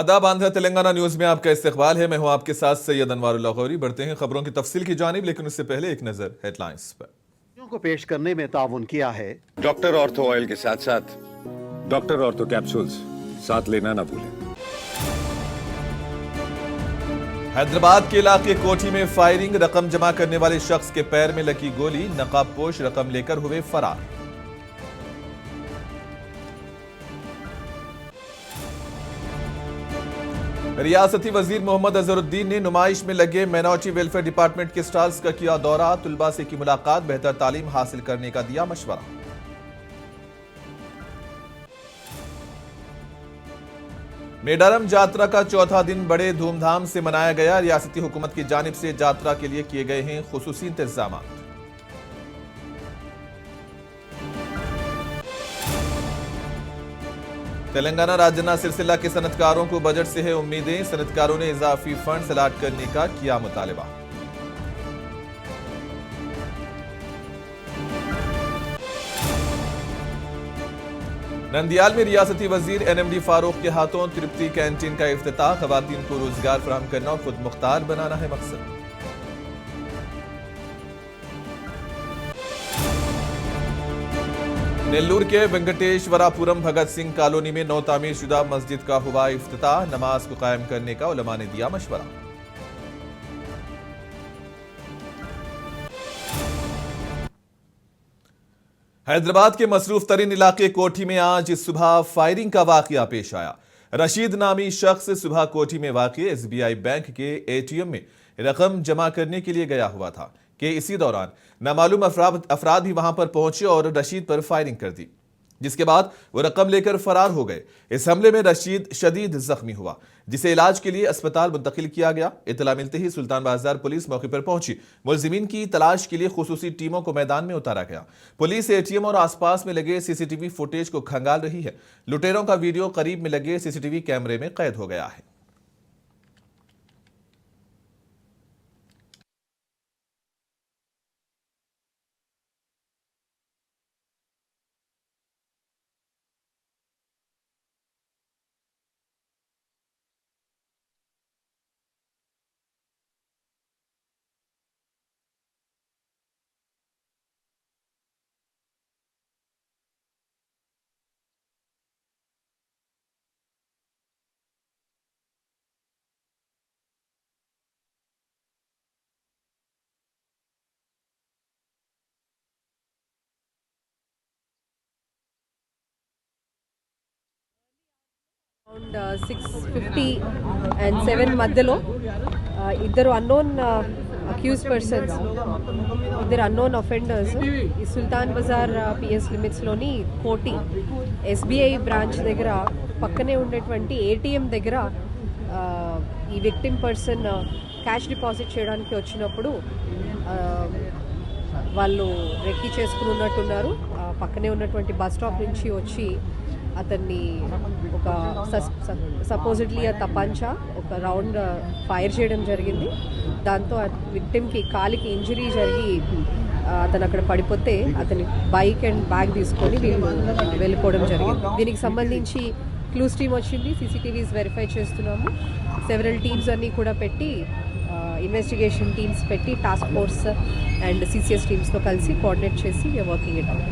आदाब। आंध्र तेलंगाना न्यूज में आपका इस्तकबाल है। मैं हूं आपके साथ सैयद अनवारुल्लाह गौरी। बढ़ते हैं खबरों की तफसील की जानिब, लेकिन उससे पहले एक नजर हेडलाइंस पर। को पेश करने में ताउन किया है डॉक्टर ऑर्थो ऑयल के साथ साथ डॉक्टर ऑर्थो कैप्सूल्स साथ लेना ना भूलें। हैदराबाद के इलाके कोठी में फायरिंग, रकम जमा करने वाले शख्स के पैर में लगी गोली, नकाबपोश रकम लेकर हुए फरार। रियासती वजीर मोहम्मद अजहरुद्दीन ने नुमाइश में लगे माइनॉरिटी वेलफेयर डिपार्टमेंट के स्टॉल्स का किया दौरा, तुलबा से की मुलाकात, बेहतर तालीम हासिल करने का दिया मशवरा। मेडारम जात्रा का चौथा दिन बड़े धूमधाम से मनाया गया। रियासती हुकूमत की जानिब से जात्रा के लिए किए गए हैं खुसूसी इंतजाम। तेलंगाना राज्य सिलसिला के सनतकारों को बजट से है उम्मीदें, सनतकारों ने इजाफी फंड अलाट करने का किया मुतालबा। नंदियाल में रियासती वजीर एनएमडी फारूक के हाथों तृप्ति कैंटीन का इफ्तिताह, खवातीन को रोजगार फराहम करना और खुद मुख्तार बनाना है मकसद। नेल्लूर के वेंकटेश्वरापुरम भगत सिंह कॉलोनी में नौ तामीर शुदा मस्जिद का हुआ इफ्तिताह, नमाज को कायम करने का उलमा ने दिया मशवरा। हैदराबाद के मसरूफ तरीन इलाके कोठी में आज सुबह फायरिंग का वाकया पेश आया। रशीद नामी शख्स सुबह कोठी में वाक़ एसबीआई बैंक के एटीएम में रकम जमा करने के लिए गया हुआ था कि इसी दौरान नामालूम अफराद भी वहां पर पहुंचे और रशीद पर फायरिंग कर दी, जिसके बाद वो रकम लेकर फरार हो गए। इस हमले में रशीद शदीद जख्मी हुआ, जिसे इलाज के लिए अस्पताल मुंतकिल किया गया। इतला मिलते ही सुल्तान बाजार पुलिस मौके पर पहुंची। मुलजिमीन की तलाश के लिए खुसूसी टीमों को मैदान में उतारा गया। पुलिस एटीएम और आसपास में लगे सीसीटीवी फुटेज को खंगाल रही है। लुटेरों का वीडियो करीब में लगे सीसीटीवी कैमरे में कैद हो गया है। అరౌండ్ 6:50 అండ్ 7 మధ్యలో ఇద్దరు అన్నోన్ అక్యూజ్ పర్సన్స్, ఇద్దరు అన్నోన్ అఫెండర్స్ ఈ సుల్తాన్ బజార్ పిఎస్ లిమిట్స్లోని కోటి ఎస్బీఐ బ్రాంచ్ దగ్గర పక్కనే ఉండేటువంటి ఏటీఎం దగ్గర ఈ విక్టిమ్ పర్సన్ క్యాష్ డిపాజిట్ చేయడానికి వచ్చినప్పుడు వాళ్ళు రెక్కి చేసుకుని ఉన్నట్టున్నారు. పక్కనే ఉన్నటువంటి బస్ స్టాప్ నుంచి వచ్చి అతన్ని ఒక సపోజిడ్లీ తపంచా ఒక రౌండ్ ఫైర్ చేయడం జరిగింది. దాంతో విక్టిమ్కి కాలికి ఇంజరీ జరిగి అతను అక్కడ పడిపోతే అతని బైక్ అండ్ బ్యాగ్ తీసుకొని వీళ్ళు వెళ్ళిపోవడం జరిగింది. దీనికి సంబంధించి క్లూస్ టీమ్ వచ్చింది, సీసీటీవీస్ వెరిఫై చేస్తున్నాము. సెవెరల్ టీమ్స్ అన్నీ కూడా పెట్టి ఇన్వెస్టిగేషన్ టీమ్స్ పెట్టి టాస్క్ ఫోర్స్ అండ్ సిసిఎస్ టీమ్స్తో కలిసి కోఆర్డినేట్ చేసి వీఆర్ వర్కింగ్ ఇట్ అవుట్.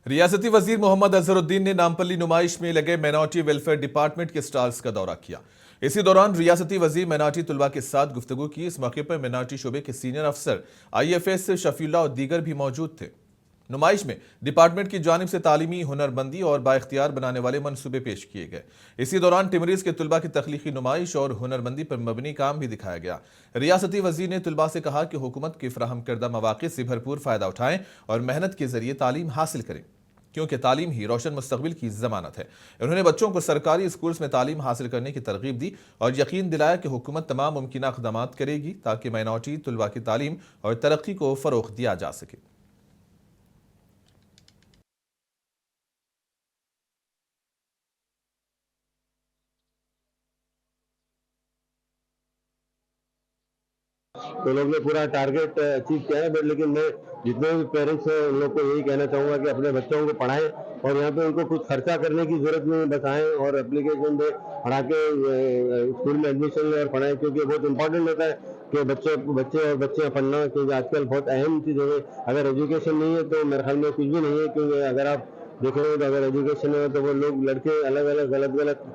रियासती वजीर मोहम्मद अजहरुद्दीन ने नामपल्ली नुमाइश में लगे माइनॉरिटी वेलफेयर डिपार्टमेंट के स्टॉल्स का दौरा किया। इसी दौरान रियासती वजीर माइनॉरिटी तुलबा के साथ गुफ्तगू की। इस मौके पर माइनॉरिटी शोबे के सीनियर अफसर IFS शफीउल्लाह और दीगर भी मौजूद थे। नुमाइश में डिपार्टमेंट की जानिब से तालीमी, हुनरमंदी और बाइख्तियार बनाने वाले मनसूबे पेश किए गए। इसी दौरान टिमरीज के तुलबा की तख्लीकी नुमाइश और हुनरमंदी पर मबनी काम भी दिखाया गया। रियासती वजीर ने तुलबा से कहा कि हुकूमत की फराहम करदा मौक़े से भरपूर फ़ायदा उठाएं और मेहनत के जरिए तालीम हासिल करें, क्योंकि तालीम ही रोशन मुस्तकबिल की जमानत है। उन्होंने बच्चों को सरकारी स्कूल्स में तालीम हासिल करने की तरगीब दी और यकीन दिलाया कि हुकूमत तमाम मुमकिन इक़दाम करेगी ताकि माइनॉरिटी तुलबा की तालीम और तरक्की को फ़रोग़ दिया जा सके। तो लोग ने पूरा टारगेट अचीव किया है। बट लेकिन मैं जितने भी पेरेंट्स हैं उन लोग को यही कहना चाहूँगा कि अपने बच्चों को पढ़ाएं और यहाँ पे उनको कुछ खर्चा करने की जरूरत नहीं, बस आएँ और एप्लीकेशन दे पढ़ा के स्कूल में एडमिशन ले और पढ़ाएं, क्योंकि बहुत इंपॉर्टेंट होता है कि बच्चे और बच्चियाँ पढ़ना, क्योंकि आजकल बहुत अहम चीज़ है। अगर एजुकेशन नहीं है तो मेरे ख्याल में कुछ भी नहीं है, क्योंकि अगर आप देखेंगे तो अगर एजुकेशन है तो वो लोग लड़के अलग अलग गलत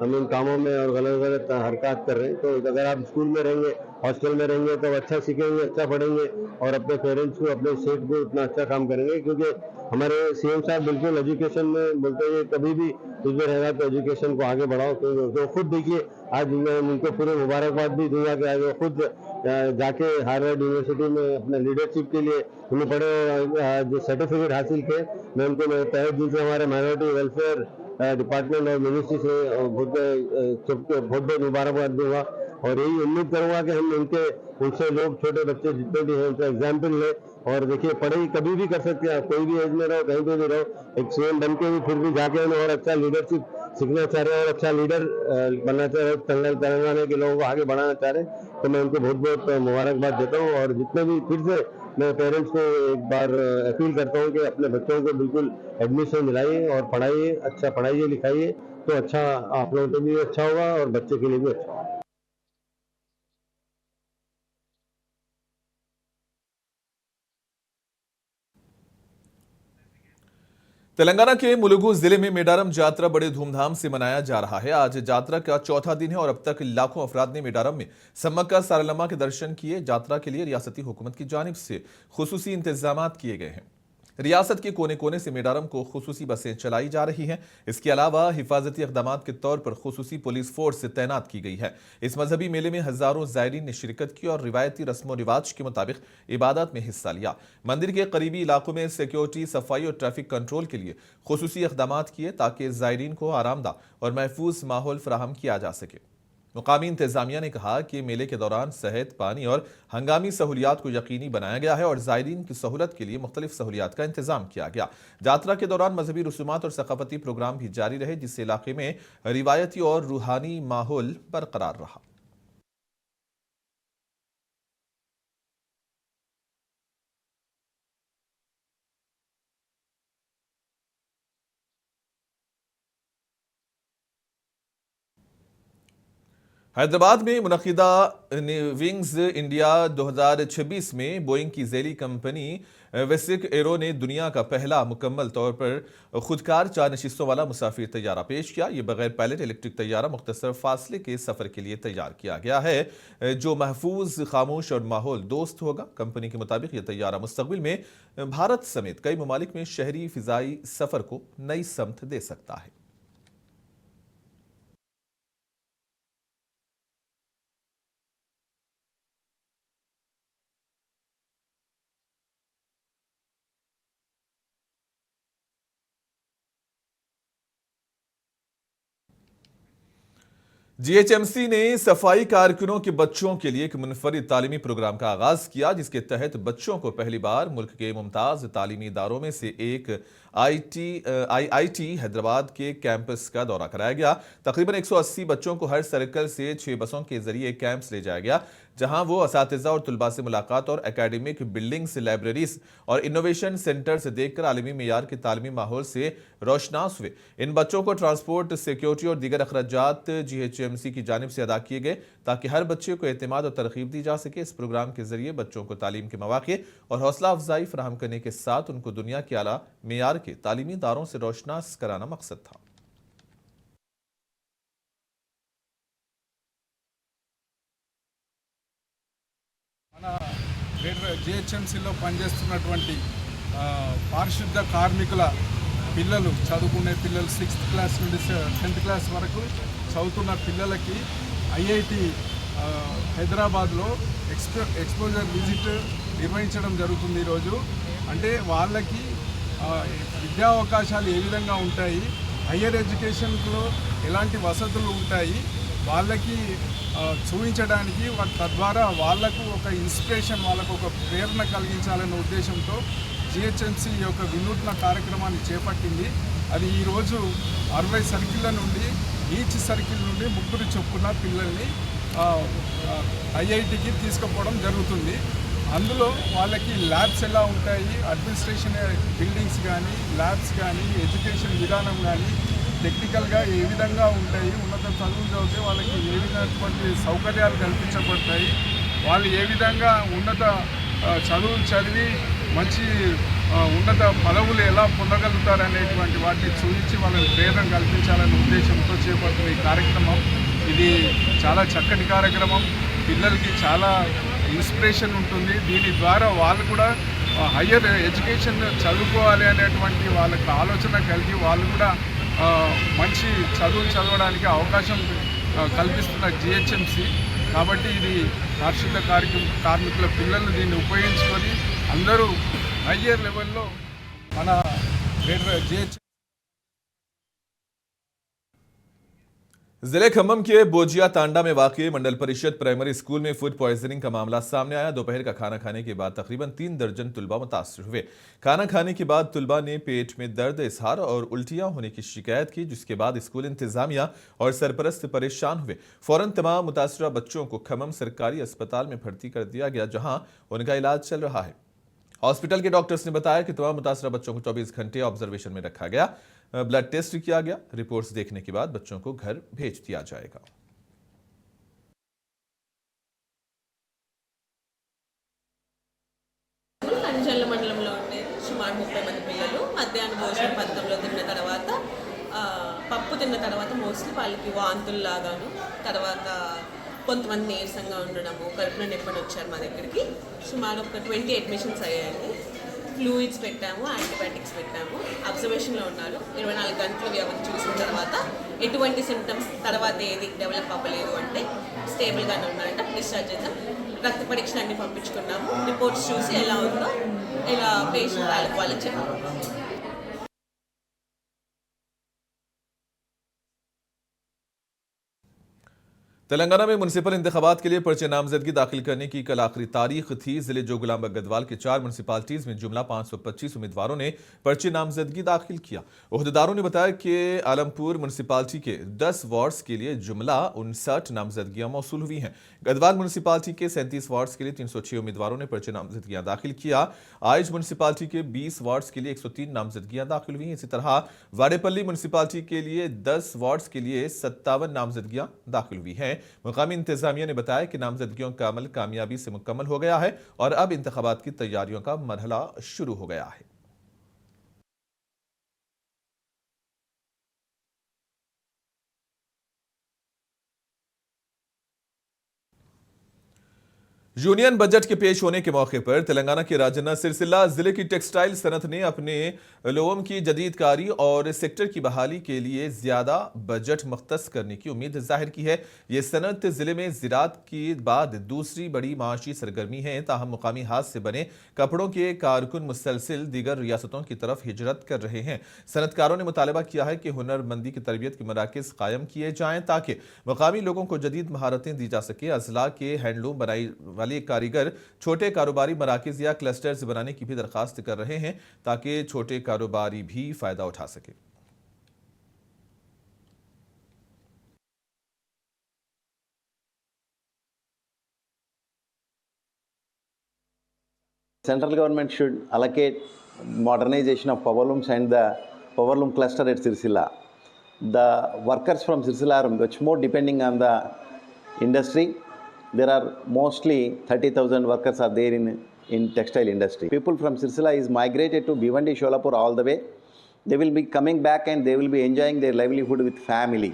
कामों में और गलत हरकत कर रहे हैं। तो अगर आप स्कूल में रहेंगे, हॉस्टल में रहेंगे तो अच्छा सीखेंगे, अच्छा पढ़ेंगे और अपने पेरेंट्स को, अपने स्टेट को इतना अच्छा काम करेंगे। क्योंकि हमारे सीएम साहब बिल्कुल एजुकेशन में बोलते हैं कभी भी कुछ भी रहेगा तो एजुकेशन को आगे बढ़ाओ। तो खुद देखिए आज उनको पूरे मुबारकबाद भी दूंगा कि आज वो खुद जाके हार्वर्ड यूनिवर्सिटी में अपने लीडरशिप के लिए उन्हें बड़े जो सर्टिफिकेट हासिल किए। मैं उनको तहे दिल से हमारे माइनॉरिटी वेलफेयर डिपार्टमेंट और मिनिस्ट्री से बहुत मुबारकबाद दूंगा और यही उम्मीद करूंगा कि हम उनसे लोग छोटे बच्चे जितने भी हैं उनका एग्जाम्पल लें। और देखिए पढ़ाई कभी भी कर सकते हैं, कोई भी एज में रहो, कहीं पे भी रहो, एक सीएम बन के भी फिर भी जाके और अच्छा लीडरशिप सीखना चाह रहे हैं और अच्छा लीडर बनना चाह रहे हैं, तेलंगाना के लोगों को आगे बढ़ाना चाह रहे हैं। तो मैं उनको बहुत मुबारकबाद देता हूँ और जितने भी फिर से मैं पेरेंट्स को एक बार अपील करता हूँ कि अपने बच्चों को बिल्कुल एडमिशन दिलाइए और पढ़ाइए, अच्छा पढ़ाइए लिखाइए, तो अच्छा आप लोगों के लिए अच्छा होगा और बच्चे के लिए भी अच्छा होगा। तेलंगाना के मुलुगु जिले में मेडारम जात्रा बड़े धूमधाम से मनाया जा रहा है। आज जात्रा का चौथा दिन है और अब तक लाखों अफराद ने मेडारम में सम्मक्का सारलम्मा के दर्शन किए। जात्रा के लिए रियासती हुकूमत की जानिब से खुसूसी इंतजाम किए गए हैं। रियासत के कोने कोने से मेडारम को खुसूसी बसें चलाई जा रही हैं। इसके अलावा हिफाजती इक़दाम के तौर पर खुसूसी पुलिस फोर्स तैनात की गई है। इस मजहबी मेले में हजारों ज़ायरीन ने शिरकत की और रिवायती रस्म व रिवाज के मुताबिक इबादत में हिस्सा लिया। मंदिर के करीबी इलाकों में सिक्योरिटी, सफाई और ट्रैफिक कंट्रोल के लिए खुसूसी इक़दाम किए ताकि ज़ायरीन को आरामदाह और महफूज माहौल फराहम किया जा सके। मुकामी इंतजामिया ने कहा कि मेले के दौरान सेहत, पानी और हंगामी सहूलियात को यकीनी बनाया गया है और ज़ायरीन की सहूलत के लिए मुख्तलिफ सहूलियात का इंतजाम किया गया। यात्रा के दौरान मजहबी रसूमात और सकाफती प्रोग्राम भी जारी रहे, जिससे इलाके में रिवायती और रूहानी माहौल बरकरार रहा। हैदराबाद में मुनक़िदा विंग्स इंडिया 2026 में बोइंग की ज़ैली कंपनी वेसिक एरो ने दुनिया का पहला मुकम्मल तौर पर खुदकार 4 नशिस्तों वाला मुसाफिर तैयारा पेश किया। ये बगैर पायलट इलेक्ट्रिक तैयारा मुख्तसर फासले के सफ़र के लिए तैयार किया गया है, जो महफूज, खामोश और माहौल दोस्त होगा। कंपनी के मुताबिक यह तैयारा मुस्तक़बिल में भारत समेत कई ममालिक में शहरी फ़िज़ाई सफ़र को नई समत दे सकता है। जीएचएमसी ने सफाई कारकुनों के बच्चों के लिए एक मुनफरिद तालीमी प्रोग्राम का आगाज किया, जिसके तहत बच्चों को पहली बार मुल्क के मुमताज तालीमी इदारों में से एक आईआईटी हैदराबाद के कैंपस का दौरा कराया गया। तकरीबन 180 बच्चों को हर सर्कल से 6 बसों के जरिए कैंप्स ले जाया गया, जहां वो असातिज़ा और तुलबा से मुलाकात और एकेडमिक बिल्डिंग्स, लाइब्रेरीज और इनोवेशन सेंटर से देखकर आलमी मेयार के तालीमी माहौल से रोशनास हुए। इन बच्चों को ट्रांसपोर्ट, सिक्योरिटी और दीगर अखराजात जीएचएमसी की जानिब से अदा किए गए ताकि हर बच्चे को एतमाद और तरगीब दी जा सके। इस प्रोग्राम के जरिए बच्चों को तालीम के मौक़े और हौसला अफजाई फराहम करने के साथ उनको दुनिया के आला मेयार के तालीमी इदारों से रोशनास कराना मकसद था। జిహెచ్ఎంసీలో పనిచేస్తున్నటువంటి పారిశుద్ధ కార్మికుల పిల్లలు, చదువుకునే పిల్లలు 6th క్లాస్ నుండి 10th క్లాస్ వరకు చదువుతున్న పిల్లలకి ఐఐటి హైదరాబాద్లో ఎక్స్పోజర్ విజిట్ నిర్వహించడం జరుగుతుంది ఈరోజు. అంటే వాళ్ళకి విద్యా అవకాశాలు ఏ విధంగా ఉంటాయి, హయ్యర్ ఎడ్యుకేషన్లో ఎలాంటి వసతులు ఉంటాయి వాళ్ళకి చూపించడానికి, తద్వారా వాళ్లకు ఒక ఇన్స్పిరేషన్, వాళ్ళకు ఒక ప్రేరణ కలిగించాలనే ఉద్దేశంతో జిహెచ్ఎంసీ యొక్క వినూత్న కార్యక్రమాన్ని చేపట్టింది. అది ఈరోజు 60 సర్కిళ్ళ నుండి ఈచ్ సర్కిల్ నుండి 3 చొప్పున పిల్లల్ని ఐఐటికి తీసుకుపోవడం జరుగుతుంది. అందులో వాళ్ళకి ల్యాబ్స్ ఎలా ఉంటాయి, అడ్మినిస్ట్రేషన్ బిల్డింగ్స్ కానీ, ల్యాబ్స్ కానీ, ఎడ్యుకేషన్ విధానం కానీ టెక్నికల్గా ఏ విధంగా ఉంటాయి, ఉన్నత చదువులు చదివితే వాళ్ళకి ఏ విధమైనటువంటి సౌకర్యాలు కల్పించబడతాయి, వాళ్ళు ఏ విధంగా ఉన్నత చదువులు చదివి మంచి ఉన్నత పదవులు ఎలా పొందగలుగుతారు అనేటువంటి వాటిని చూపించి వాళ్ళని ప్రేరణ కల్పించాలనే ఉద్దేశంతో చేపడుతున్న ఈ కార్యక్రమం. ఇది చాలా చక్కటి కార్యక్రమం. పిల్లలకి చాలా ఇన్స్పిరేషన్ ఉంటుంది. దీని ద్వారా వాళ్ళు కూడా హయ్యర్ ఎడ్యుకేషన్ చదువుకోవాలి అనేటువంటి వాళ్ళకి ఆలోచన కలిగి వాళ్ళు కూడా మంచి చదువులు చదవడానికి అవకాశం కల్పిస్తున్న జిహెచ్ఎంసి. కాబట్టి ఇది పారిశుద్ధ కార్మికుల పిల్లలు దీన్ని ఉపయోగించుకొని అందరూ హయ్యర్ లెవెల్లో మన జిహెచ్ जिले खम्मम के बोजिया तांडा में वाक़ मंडल परिषद प्राइमरी स्कूल में फूड पॉइजनिंग का मामला सामने आया। दोपहर का खाना खाने के बाद तकरीबन 3 दर्जन तुलबा मुतासर हुए। खाना खाने के बाद तुलबा ने पेट में दर्द, इसहार और उल्टियां होने की शिकायत की, जिसके बाद स्कूल इंतजामिया और सरपरस्त परेशान हुए। फौरन तमाम मुतासरा बच्चों को खम्मम सरकारी अस्पताल में भर्ती कर दिया गया, जहाँ उनका इलाज चल रहा है। हॉस्पिटल के डॉक्टर्स ने बताया कि तमाम मुतासरा बच्चों को 24 घंटे ऑब्जर्वेशन में रखा गया। ब्लड टेस्ट किया गया। रिपोर्ट्स देखने के बाद बच्चों को घर भेज दिया जाएगा। కంచర్ల మండలంలో ఉండే సుమారు 30 మంది పిల్లలు మధ్యాహ్న భోజన పథకంలో తిన్న తర్వాత పప్పు తిన్న తర్వాత మోస్ట్లీ వాళ్ళకి వాంతుల్లాగాను, తర్వాత కొంతమంది నీరసంగా ఉండడము, కడుపులో నొప్పి వచ్చారు మా దగ్గరికి. సుమారు ఒక 20 అడ్మిషన్స్ అయ్యాయి. ఫ్లూయిడ్స్ పెట్టాము, యాంటీబయాటిక్స్ పెట్టాము. అబ్జర్వేషన్లో ఉన్నారు. 24 గంటల వ్యవధి చూసిన తర్వాత ఎటువంటి సిమ్టమ్స్ తర్వాత ఏది డెవలప్ అవ్వలేదు అంటే స్టేబుల్గానే ఉన్నారంటే డిశ్చార్జ్ చేద్దాం. రక్త పరీక్షలు అన్నీ పంపించుకున్నాము. రిపోర్ట్స్ చూసి ఎలా ఉందో ఇలా పేషెంట్ వాళ్ళకి చెప్పాము. तेलंगाना में म्युनिसिपल इंतखाबात के लिए पर्चे नामजदगी दाखिल करने की कल आखिरी तारीख थी। जिले जोगुलांबा गढ़वाल के 4 म्युनिसिपालिटीज में जुमला 525 उम्मीदवारों ने पर्चे नामजदगी दाखिल किया। ओहदेदारों ने बताया कि आलमपुर म्युनिसिपालिटी के 10 वार्ड्स के लिए जुमला 59 नामजदगियां मौसूल हुई हैं। गढ़वाल म्युनिसिपालिटी के 37 वार्ड्स के लिए 306 उम्मीदवारों ने पर्चे नामजदगियां दाखिल किया। आइज म्युनिसिपालिटी के 20 वार्ड्स के लिए 103 नामजदगियां दाखिल हुई। इसी तरह वाडेपल्ली म्युनिसिपालिटी के लिए 10 वार्ड्स के लिए 57 नामजदगियां दाखिल हुई हैं। मुकामी इंतजामिया ने बताया कि नामजदगियों का अमल कामयाबी से मुकम्मल हो गया है और अब इंतखाबात की तैयारियों का मरहला शुरू हो गया है। यूनियन बजट के पेश होने के मौके पर तेलंगाना के राजन्ना सिरसिल्ला जिले की टेक्सटाइल सनत ने अपने लोगों की जदीदकारी और सेक्टर की बहाली के लिए ज्यादा बजट मुख्तस करने की उम्मीद जाहिर की है। ये सनत जिले में ज़राअत के बाद दूसरी बड़ी माशी सरगर्मी है। ताहम मुकामी हाथ से बने कपड़ों के कारकुन मुसलसिल दीगर रियासतों की तरफ हिजरत कर रहे हैं। सनतकारों ने मुतालबा किया है कि हुनरमंदी की तरबियत के मराकज़ कायम किए जाएँ ताकि मुकामी लोगों को जदीद महारतें दी जा सके। अजला के हैंडलूम बनाई वाले कारीगर छोटे कारोबारी मराकज़ या क्लस्टर्स बनाने की भी दरखास्त कर रहे हैं ताकि छोटे कारोबारी भी फायदा उठा सके। Central government should allocate modernization of power looms and the power loom cluster at Sirsila. The workers from Sirsila are much more depending on the industry. There are mostly 30,000 workers are there in textile industry. People from Sirsila is migrated to Bhiwandi, Sholapur all the way. They will be coming back and they will be enjoying their livelihood with family.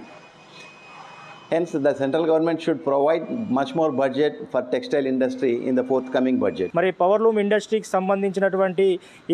Hence, the central government should provide much more budget for textile industry in the forthcoming budget. మరి power loom ఇండస్ట్రీకి సంబంధించినటువంటి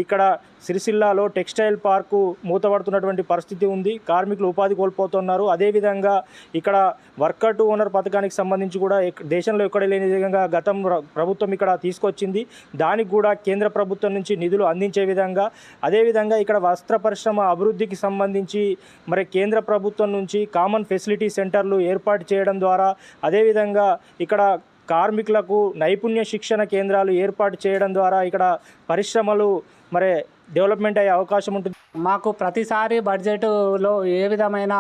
ఇక్కడ సిరిసిల్లాలో textile park మూతపడుతున్నటువంటి పరిస్థితి ఉంది. కార్మికులు ఉపాధి కోల్పోతున్నారు. అదేవిధంగా ఇక్కడ వర్కర్ టు ఓనర్ పథకానికి సంబంధించి కూడా దేశంలో ఎక్కడ లేని విధంగా గతం ప్రభుత్వం ఇక్కడ తీసుకొచ్చింది. దానికి కూడా కేంద్ర ప్రభుత్వం నుంచి నిధులు అందించే విధంగా, అదేవిధంగా ఇక్కడ వస్త్ర పరిశ్రమ అభివృద్ధికి సంబంధించి మరి కేంద్ర ప్రభుత్వం నుంచి కామన్ ఫెసిలిటీ సెంటర్లు ఏర్పాటు చేయడం ద్వారా, అదేవిధంగా ఇక్కడ కార్మికులకు నైపుణ్య శిక్షణ కేంద్రాలు ఏర్పాటు చేయడం ద్వారా ఇక్కడ పరిశ్రమలు మరి డెవలప్మెంట్ అయ్యే అవకాశం ఉంటుంది. మాకు ప్రతిసారి బడ్జెట్లో ఏ విధమైన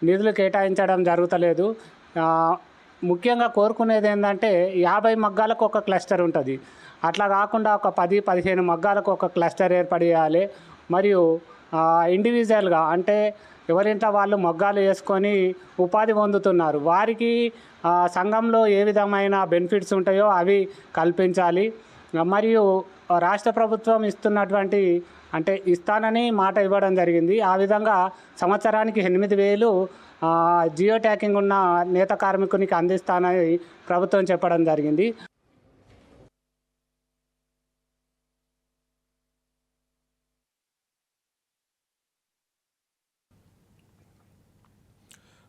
నిధులు కేటాయించడం జరుగుతలేదు. ముఖ్యంగా కోరుకునేది ఏంటంటే 50 మగ్గాలకు ఒక క్లస్టర్ ఉంటుంది. అట్లా కాకుండా ఒక 10-15 మగ్గాలకు ఒక క్లస్టర్ ఏర్పడేయాలి. మరియు ఇండివిజువల్గా అంటే ఎవరింట్లో వాళ్ళు మగ్గాలు వేసుకొని ఉపాధి పొందుతున్నారు, వారికి సంఘంలో ఏ విధమైన బెనిఫిట్స్ ఉంటాయో అవి కల్పించాలి. మరియు రాష్ట్ర ప్రభుత్వం ఇస్తున్నటువంటి అంటే ఇస్తానని మాట ఇవ్వడం జరిగింది. ఆ విధంగా సంవత్సరానికి 8,000 జియో ట్యాగింగ్ ఉన్న నేత కార్మికునికి అందిస్తానని ప్రభుత్వం చెప్పడం జరిగింది.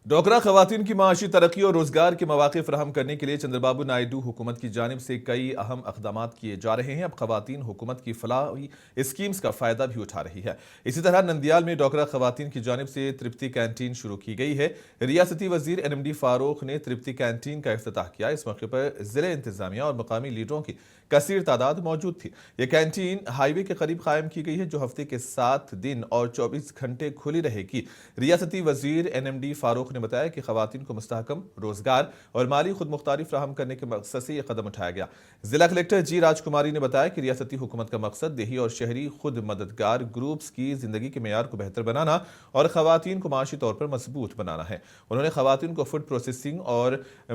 डोगरा खवातीन की माशी तरक्की और रोजगार के मौके फराहम करने के लिए चंद्रबाबू नायडू हुकूमत की जानिब से कई अहम इक़दाम किए जा रहे हैं। अब खवातीन हुकूमत की फलाही स्कीम्स का फ़ायदा भी उठा रही है। इसी तरह नंदियाल में डोगरा खवातीन की जानिब से तृप्ति कैंटीन शुरू की गई है। रियासती वजीर NMD फारूक ने तृप्ति कैंटीन का इफ्तिताह किया। इस मौके पर ज़िले इंतज़ामिया और मकामी लीडरों की कसीर तादाद मौजूद थी। यह कैंटीन हाईवे के करीब कायम की गई है, जो हफ्ते के 7 दिन और 24 घंटे खुली रहेगी। रियासती वजीर NMD फारूक ने बताया कि खवातीन को मुस्तहकम रोजगार और माली खुद मुख्तारी फराहम करने के मकसद से यह कदम उठाया गया। जिला कलेक्टर जी राजकुमारी ने बताया कि रियासती हुकूमत का मकसद देही और शहरी खुद मददगार ग्रुप्स की जिंदगी के मेयार को बेहतर बनाना और खवातीन को माशी तौर पर मजबूत बनाना है। उन्होंने खवातीन को फूड प्रोसेसिंग और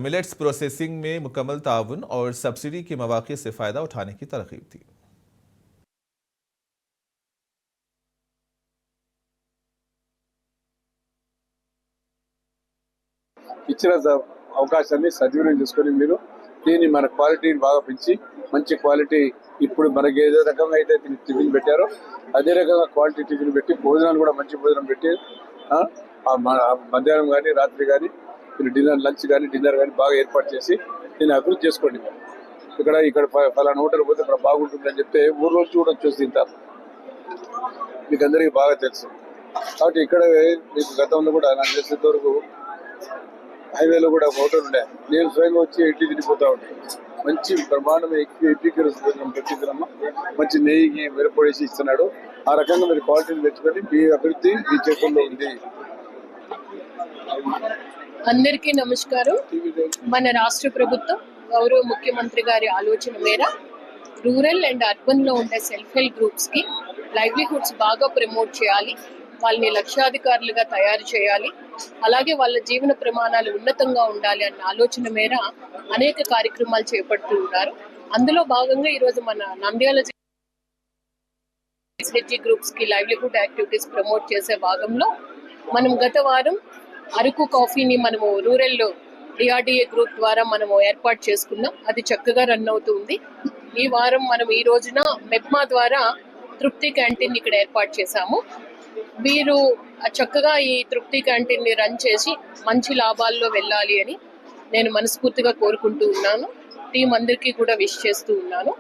मिलेट्स प्रोसेसिंग में मुकम्मल ताउन और सब्सिडी के मौके से फ़ायदा उठाने की तरगीब दी। ఇచ్చిన అవకాశాన్ని సద్వినియోగం చేసుకొని మీరు దీన్ని మన క్వాలిటీని బాగా పెంచి మంచి క్వాలిటీ ఇప్పుడు మనకి ఏదో రకంగా అయితే టిఫిన్ పెట్టారో అదే రకంగా క్వాలిటీ టిఫిన్ పెట్టి భోజనాలు కూడా మంచి భోజనం పెట్టి మధ్యాహ్నం కానీ రాత్రి కానీ మీరు లంచ్ కానీ డిన్నర్ కానీ బాగా ఏర్పాటు చేసి దీన్ని అభివృద్ధి చేసుకోండి. ఇక్కడ ఫలానా హోటల్ పోతే ఇక్కడ బాగుంటుందని చెప్తే ఊర్లోంచి కూడా వచ్చేసి తింటారు. మీకు అందరికీ బాగా తెలుసు. కాబట్టి ఇక్కడ మీకు గతంలో కూడా నాకు తెలిసినంత వరకు హైవేలో కూడా హోటల్ ఉండే, నేను స్వయంగా వచ్చి ఇంటి తినిపోతా ఉంటాను. మంచి బ్రహ్మాండమైన భోజనం పెట్టిద్దరమ్మ, మంచి నెయ్యికి మిరపొడేసి ఇస్తున్నాడు. ఆ రకంగా మీరు క్వాలిటీని పెంచుకొని మీ అభివృద్ధి మీ చేతుల్లో ఉంది. అందరికీ నమస్కారం. మన రాష్ట్ర ప్రభుత్వం గౌరవ ముఖ్యమంత్రి గారి ఆలోచన మేర రూరల్ అండ్ అర్బన్ లో ఉండే సెల్ఫ్ హెల్ప్ గ్రూప్స్ కి లైవ్లీహుడ్స్ బాగా ప్రమోట్ చేయాలి, వాళ్ళని లక్షాధికారులుగా తయారు చేయాలి, అలాగే వాళ్ళ జీవన ప్రమాణాలు ఉన్నతంగా ఉండాలి అన్న ఆలోచన మేర అనేక కార్యక్రమాలు చేపడుతూ ఉన్నారు. అందులో భాగంగా ఈరోజు మన నంద్యాల SHG గ్రూప్స్ కి లైవ్లీహుడ్ యాక్టివిటీస్ ప్రమోట్ చేసే భాగంలో మనం గత వారం అరకు కాఫీని మనము రూరల్ DRDA గ్రూప్ ద్వారా మనము ఏర్పాటు చేసుకున్నాం. అది చక్కగా రన్ అవుతుంది. ఈ వారం మనం ఈ రోజున మెప్మా ద్వారా తృప్తి క్యాంటీన్ ఇక్కడ ఏర్పాటు చేశాము. వీరు చక్కగా ఈ తృప్తి క్యాంటీన్ ని రన్ చేసి మంచి లాభాల్లో వెళ్ళాలి అని నేను మనస్ఫూర్తిగా కోరుకుంటూ ఉన్నాను. టీం అందరికీ కూడా విష్ చేస్తూ ఉన్నాను.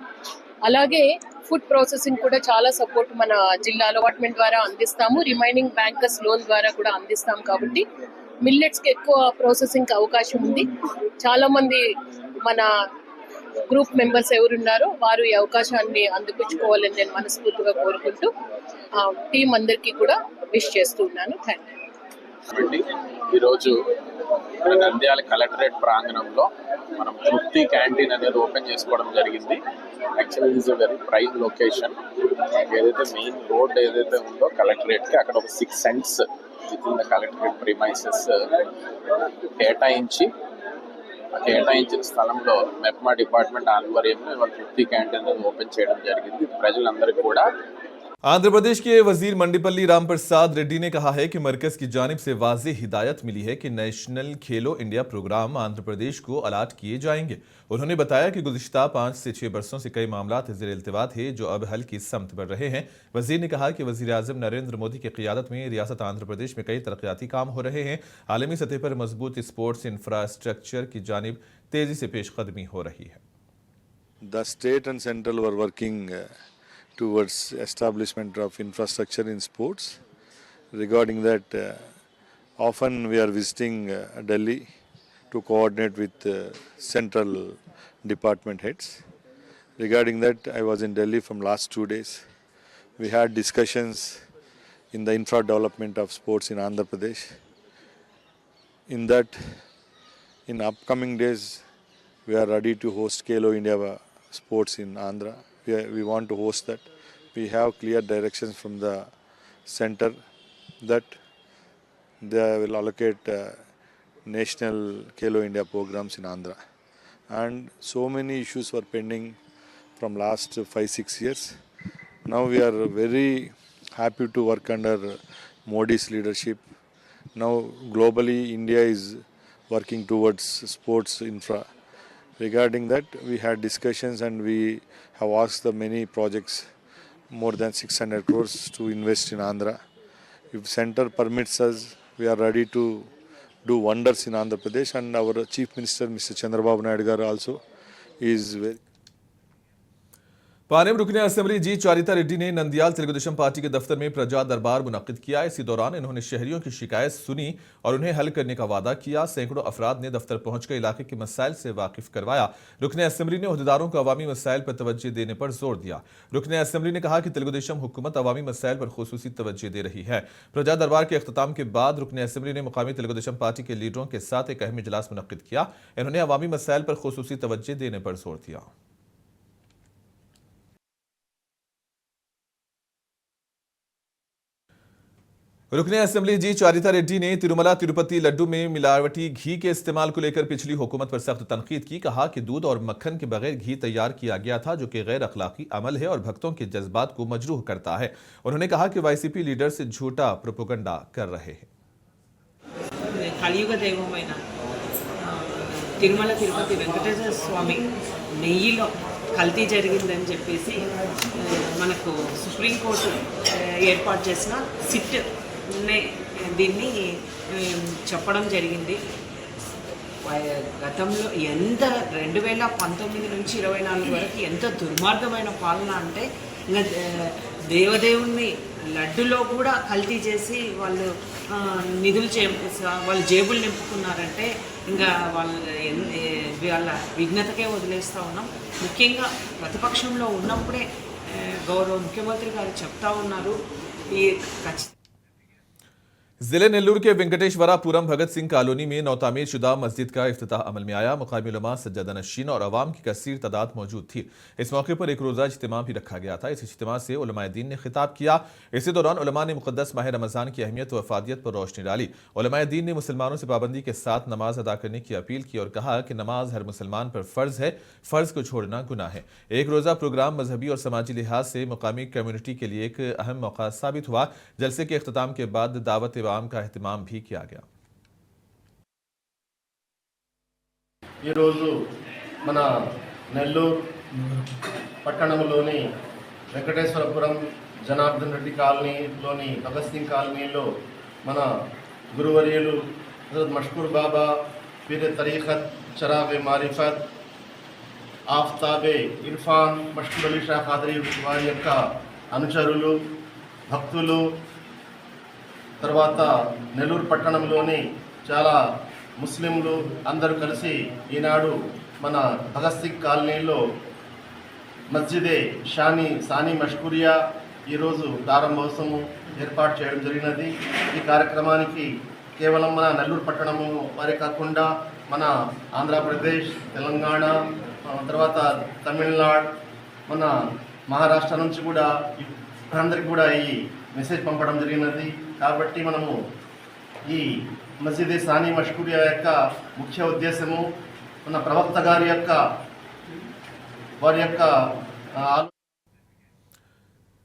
అలాగే ఫుడ్ ప్రాసెసింగ్ కూడా చాలా సపోర్ట్ మన జిల్లా అలాట్మెంట్ ద్వారా అందిస్తాము. రిమైనింగ్ బ్యాంకర్స్ లోన్ ద్వారా కూడా అందిస్తాం. కాబట్టి మిల్లెట్స్ కి ఎక్కువ ప్రాసెసింగ్ అవకాశం ఉంది. చాలా మంది మన గ్రూప్ మెంబర్స్ ఎవరున్నారో వారు ఈ అవకాశాన్ని అందిపుచ్చుకోవాలని నేను మనస్ఫూర్తిగా కోరుకుంటూ టీం అందరికీ కూడా విష్ చేస్తూ ఉన్నాను. Thank you. ఈరోజు నంద్యాల కలెక్టరేట్ ప్రాంగణంలో మనం తృప్తి క్యాంటీన్ అనేది ఓపెన్ చేసుకోవడం జరిగింది. Actually is a very prime location. ఏదైతే మెయిన్ రోడ్ ఏదైతే ఉందో కలెక్టరేట్కి అక్కడ ఒక 6 cents with in the collectorate premises కేటాయించిన స్థలంలో మెప్మా డిపార్ట్మెంట్ ఆధ్వర్యంలో ఇవాళ తృప్తి క్యాంటీన్ ఓపెన్ చేయడం జరిగింది. ప్రజలందరికీ కూడా आंध्र प्रदेश के वजीर मंडीपल्ली रामप्रसाद रेड्डी ने कहा है कि मरकज की जानिब से वाज़ेह हिदायत मिली है कि नेशनल खेलो इंडिया प्रोग्राम आंध्र प्रदेश को अलाट किए जाएंगे। उन्होंने बताया कि गुज़िश्ता 5 से 6 बरसों से कई मामला ज़ेर इल्तिवा थे जो अब हल की समत बढ़ रहे हैं। वजीर ने कहा कि वज़ीर आज़म नरेंद्र मोदी की क़ियादत में रियासत आंध्र प्रदेश में कई तरक्याती काम हो रहे हैं। आलमी सतह पर मजबूत स्पोर्ट्स इंफ्रास्ट्रक्चर की जानिब तेज़ी से पेशकदमी हो रही है। The state and central were working towards establishment of infrastructure in sports. Regarding that, often we are visiting Delhi to coordinate with central department heads. Regarding that, I was in Delhi from last 2 days. We had discussions in the infra development of sports in Andhra Pradesh. In that, In upcoming days, we are ready to host Kelo India Sports in Andhra. We want to host that. We have clear directions from the center that they will allocate national Kelo India programs in Andhra. And so many issues were pending from last 5-6 years. Now we are very happy to work under Modi's leadership. Now globally India is working towards sports infra. Regarding that, we had discussions and we have asked the many projects, more than 600 crores to invest in Andhra. If center permits us, we are ready to do wonders in Andhra Pradesh, and our Chief Minister, Mr. Chandrababu Naidu garu also is very. पानेम रुकने assembly जी चारिता रेड्डी ने Nandyal Telugu Desam party के दफ्तर में प्रजा दरबार मुनक्किद किया। इसी दौरान इन्होंने शहरियों की शिकायत सुनी और उन्हें हल करने का वादा किया। सैकड़ों अफराद ने दफ्तर पहुंचकर इलाके के मसाइल से वाकिफ करवाया। रुकने असेंबली ने ओहदेदारों को अवामी मसाइल पर तवज्जो देने पर जोर दिया। रुकने असेंबली ने कहा कि तेलुगुदेशम हुकूमत अवामी मसाइल पर खुसूसी तवज्जो दे रही है। प्रजा दरबार के अख्ताम के बाद रुकने असेंबली ने मुकामी तेलुगुदेशम पार्टी के लीडरों के साथ एक अहम इजलास मुनक्किद किया। इन्होंने अवामी मसाइल पर खुसूसी तवज्जो देने पर जोर दिया। रुकने असेंबली जी चारिता रेड्डी ने तिरुमला तिरुपति लड्डू में मिलावटी घी के इस्तेमाल को लेकर पिछली हुकूमत पर सख्त तनकीद की। कहा कि दूध और मक्खन के बगैर घी तैयार किया गया था, जो कि गैर अखलाकी अमल है और भक्तों के जज्बात को मजरूह करता है। उन्होंने कहा कि वाईसीपी लीडर से झूठा प्रोपेगेंडा कर रहे हैं। కలియుగ దైవమైన తిరుమల తిరుపతి వెంకటేశ్వర స్వామి నెయ్యిలో కల్తీ జరిగిందని చెప్పేసి మనకు సుప్రీంకోర్టు ఏర్పాటు చేసిన సిట్ దీన్ని చెప్పడం జరిగింది। గతంలో ఎంత 2019 నుంచి 24 వరకు ఎంత దుర్మార్గమైన పాలన అంటే ఇంకా దేవదేవుణ్ణి లడ్డులో కూడా కల్తీ చేసి వాళ్ళు నిధులు వాళ్ళ జేబులు నింపుకున్నారంటే ఇంకా వాళ్ళ విఘ్నతకే వదిలేస్తూ ఉన్నాం। ముఖ్యంగా ప్రతిపక్షంలో ఉన్నప్పుడే గౌరవ ముఖ్యమంత్రి గారు చెప్తా ఉన్నారు ఈ जिले नेल्लूर के वेंकटेश्वरापुरम भगत सिंह कॉलोनी में नौतामीर शुदा मस्जिद का इफ्तिताह अमल में आया। मुकामी उलमा, सज्जादा नशीन और अवाम की कसीर तादाद मौजूद थी। इस मौके पर एक रोज़ा इज्तिमा भी रखा गया था। इस इज्तिमा से उलमाए दीन ने खिताब किया। इसी दौरान उलमा ने मुक़द्दस माह रमज़ान की अहमियत व अफादियत पर रोशनी डाली। उलमाए दीन ने मुसलमानों से पाबंदी के साथ नमाज अदा करने की अपील की और कहा कि नमाज हर मुसलमान पर फ़र्ज़ है, फ़र्ज़ को छोड़ना गुनाह है। एक रोज़ा प्रोग्राम मजहबी और समाजी लिहाज से मुकामी कम्यूनिटी के लिए एक अहम मौका साबित हुआ। जलसे के अख्ताम के बाद दावत आम का अहतमाम भी किया गया। ఈ రోజు మన నెల్లూరు పట్టణంలోని వెంకటేశ్వరపురం జనార్దన్ రెడ్డి కాలనీలోని భగత్ సింగ్ కాలనీలో మన గురువర్యులు హజరత్ మష్కూర్ బాబా పీర్ తరీఖత్ చరాగే మారిఫత్ ఆఫ్తాబే ఇర్ఫాన్ మష్కూర్ అలీ షా ఖాదరీ వారి యొక్క అనుచరులు, భక్తులు, తర్వాత నెల్లూరు పట్టణంలోని చాలా ముస్లింలు అందరూ కలిసి ఈనాడు మన భగత్ సింగ్ కాలనీలో మస్జిదే సానీ మష్కూరియా ఈరోజు ప్రారంభోత్సవం ఏర్పాటు చేయడం జరిగినది। ఈ కార్యక్రమానికి కేవలం మన నెల్లూరు పట్టణము వారే కాకుండా మన ఆంధ్రప్రదేశ్, తెలంగాణ, తర్వాత తమిళనాడు, మన మహారాష్ట్ర నుంచి కూడా అందరికీ కూడా ఈ మెసేజ్ పంపడం జరిగినది। కాబట్టి మనము ఈ మస్జిద్ సానీ మష్కూరియా యొక్క ముఖ్య ఉద్దేశము మన ప్రవక్త గారి యొక్క వారి యొక్క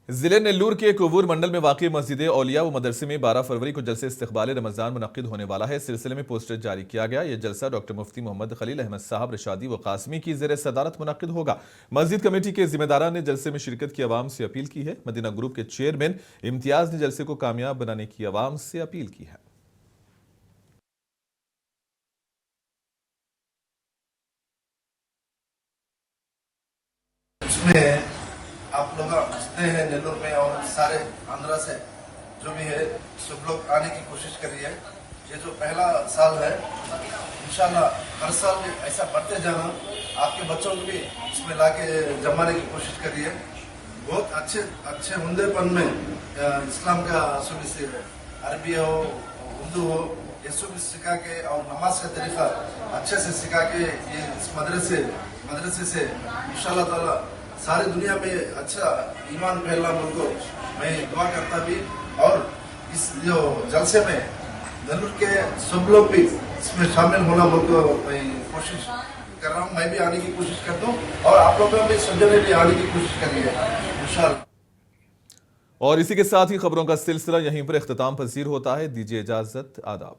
जिले नेल्लूर के कोवूर मंडल में वाक़ई मस्जिद औलिया व मदरसे में 12 फरवरी को जलसे इस्तक़बाल रमज़ान मुनक़्क़िद होने वाला है। इस सिलसिले में पोस्टर जारी किया गया। यह जलसा डॉक्टर मुफ्ती मोहम्मद खलील अहमद साहब रशादी व कासमी की ज़ेर सदारत मुनक़्क़िद होगा। मस्जिद कमेटी के ज़िम्मेदारान ने जलसे में शिरकत की आवाम से अपील की है। मदीना ग्रुप के चेयरमैन इम्तियाज़ ने जलसे को कामयाब बनाने की आवाम से अपील की है। आप लोग जितने हैं नेल्लूर में और सारे आंध्रा से जो भी है सब लोग आने की कोशिश करिए। ये जो पहला साल है, इंशाल्लाह हर साल ऐसा बढ़ते जाना, आपके बच्चों को भी इसमें लाके जमाने की कोशिश करिए। बहुत अच्छे उम्देपन में इस्लाम का असूल से अरबी हो, उर्दू हो, यीशु भी सिखा के और नमाज का तरीका अच्छे से सिखा के ये इस मदरसे से इंशाल्लाह ताला सारी दुनिया में अच्छा ईमान फैलना मुझको मैं दुआ करता भी। और इस जो जलसे में नेल्लूर के सब लोग भी इसमें शामिल होना मुझको मैं कोशिश कर रहा हूँ। मैं भी आने की कोशिश करता हूँ और आप लोगों भी सब जने भी आने की कोशिश करिए इंशाल्लाह। और इसी के साथ ही खबरों का सिलसिला यहीं पर इख्तिताम पजीर होता है। दीजिए इजाजत, आदाब।